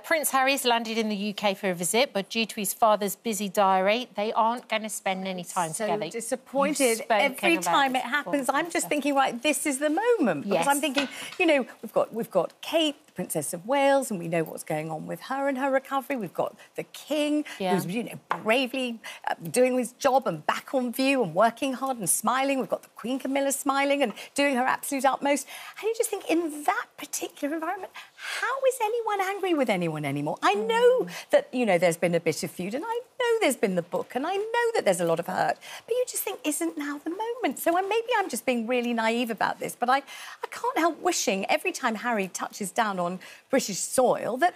Prince Harry's landed in the UK for a visit, but due to his father's busy diary, they aren't going to spend any time together. So disappointed every time it happens. I'm just thinking, right, this is the moment. Because I'm thinking, you know, we've got Kate, the Princess of Wales, and we know what's going on with her and her recovery. We've got the King, who's, you know, bravely doing his job and back on view and working hard and smiling. We've got the Queen Camilla smiling and doing her absolute utmost. And you just think, in that particular environment, how is anyone angry with anyone anymore? I know that, you know, there's been a bit of feud, and I know there's been the book, and I know that there's a lot of hurt, but you just think, isn't now the moment? So maybe I'm just being really naive about this, but I can't help wishing every time Harry touches down on British soil that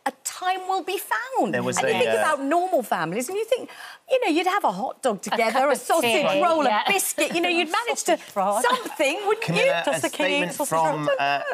a time will be found. And you think about normal families, and you think, you know, you'd have a hot dog together, a sausage roll, a biscuit. You know, you'd manage to something, wouldn't you?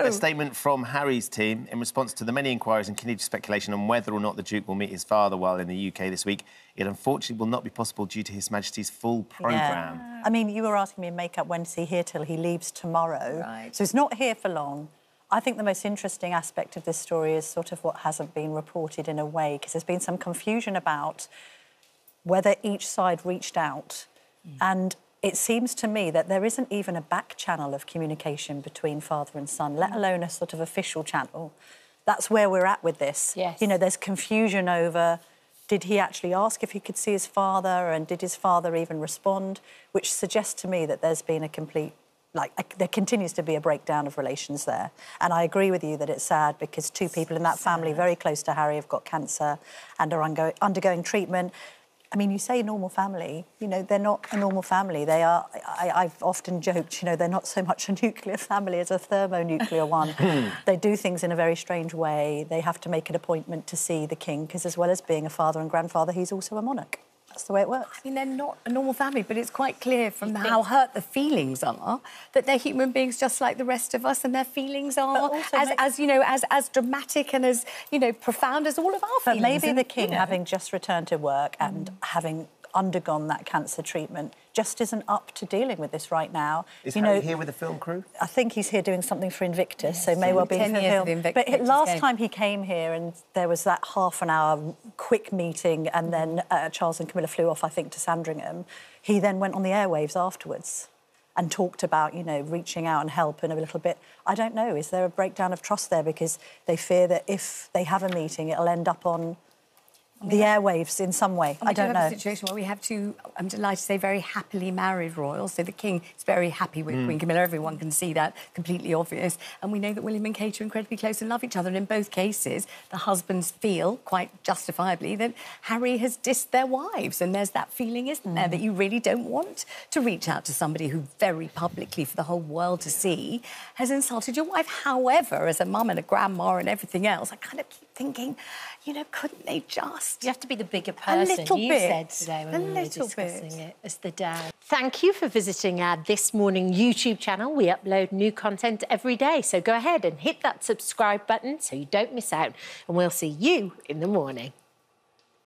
A statement from Harry's team in response to the many inquiries and continued speculation on whether or not the Duke will meet his father while in the UK this week. It unfortunately will not be possible due to His Majesty's full programme. Yeah. I mean, you were asking me in makeup when's he here till he leaves tomorrow. Right. So he's not here for long. I think the most interesting aspect of this story is sort of what hasn't been reported in a way, because there's been some confusion about whether each side reached out. And it seems to me that there isn't even a back channel of communication between father and son, let alone a sort of official channel. That's where we're at with this. Yes. You know, there's confusion over, did he actually ask if he could see his father, and did his father even respond? Which suggests to me that there's been a complete... there continues to be a breakdown of relations there. And I agree with you that it's sad because two people in that family very close to Harry have got cancer and are undergoing treatment. I mean, you say normal family, you know, they're not a normal family. They are, I've often joked, you know, they're not so much a nuclear family as a thermonuclear one. They do things in a very strange way. They have to make an appointment to see the King because as well as being a father and grandfather, he's also a monarch. That's the way it works. I mean, they're not a normal family, but it's quite clear from how hurt the feelings are that they're human beings just like the rest of us, and their feelings are as dramatic and as, you know, profound as all of our feelings. But maybe the King, having just returned to work and having undergone that cancer treatment, just isn't up to dealing with this right now. Is Harry here with the film crew? I think he's here doing something for Invictus, so may well be in the film. But last time he came here and there was that half-an-hour quick meeting and then Charles and Camilla flew off, I think, to Sandringham. He then went on the airwaves afterwards and talked about, you know, reaching out and help and a little bit... I don't know, is there a breakdown of trust there because they fear that if they have a meeting, it'll end up on the airwaves in some way? I don't know. A situation where we have two, I'm delighted to say, very happily married royals. So the King is very happy with Queen Camilla. Everyone can see that, completely obvious. And we know that William and Kate are incredibly close and love each other. And in both cases, the husbands feel, quite justifiably, that Harry has dissed their wives. And there's that feeling, isn't there, that you really don't want to reach out to somebody who very publicly, for the whole world to see, has insulted your wife. However, as a mum and a grandma and everything else, I kind of keep thinking, you know, couldn't they just... You have to be the bigger person. A little you bit. said today when we were discussing it as the dad. Thank you for visiting our This Morning YouTube channel. We upload new content every day, so go ahead and hit that subscribe button so you don't miss out, and we'll see you in the morning.